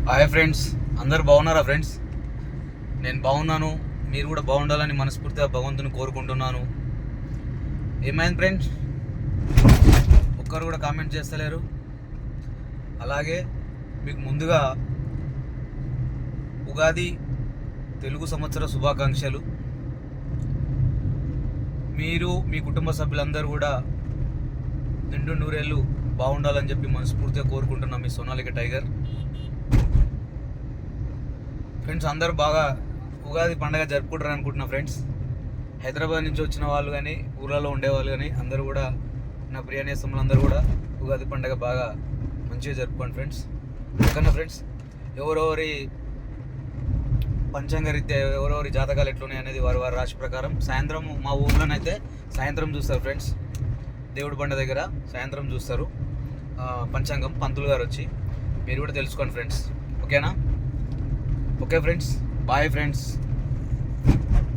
Hi friends, అందరు బాగున్నారా friends? నేను బాగున్నాను. మీరు కూడా బాగుండాలని మనస్ఫూర్తిగా భగవంతుని కోరుకుంటున్నాను. ఏమైంది ఫ్రెండ్స్? ఒక్కరు కూడా కామెంట్ చేస్తలేరు. అలాగే మీకు ముందుగా ఉగాది తెలుగు సంవత్సర శుభాకాంక్షలు. మీరు మీ కుటుంబ సభ్యులందరూ కూడా నిండు నూరేళ్ళు బాగుండాలని చెప్పి మనస్ఫూర్తిగా కోరుకుంటున్నాం. మీ సోనాలిక టైగర్. ఫ్రెండ్స్, అందరూ బాగా ఉగాది పండుగ జరుపుకుంటారు అనుకుంటున్నా ఫ్రెండ్స్. హైదరాబాద్ నుంచి వచ్చిన వాళ్ళు కానీ ఊళ్ళలో ఉండేవాళ్ళు కానీ అందరూ కూడా, నా ప్రియ నేస్తములు అందరూ కూడా ఉగాది పండుగ బాగా మంచిగా జరుపుకోండి ఫ్రెండ్స్. ఓకేనా ఫ్రెండ్స్? ఎవరెవరి పంచాంగ రీత్యా ఎవరెవరి జాతకాలు ఎట్లున్నాయి అనేది వారి వారి రాశి ప్రకారం సాయంత్రం మా ఊర్లోనైతే సాయంత్రం చూస్తారు ఫ్రెండ్స్. దేవుడి బండ దగ్గర సాయంత్రం చూస్తారు పంచాంగం, పంతులు గారు వచ్చి. మీరు కూడా తెలుసుకోండి ఫ్రెండ్స్. ఓకేనా? Okay friends, bye friends.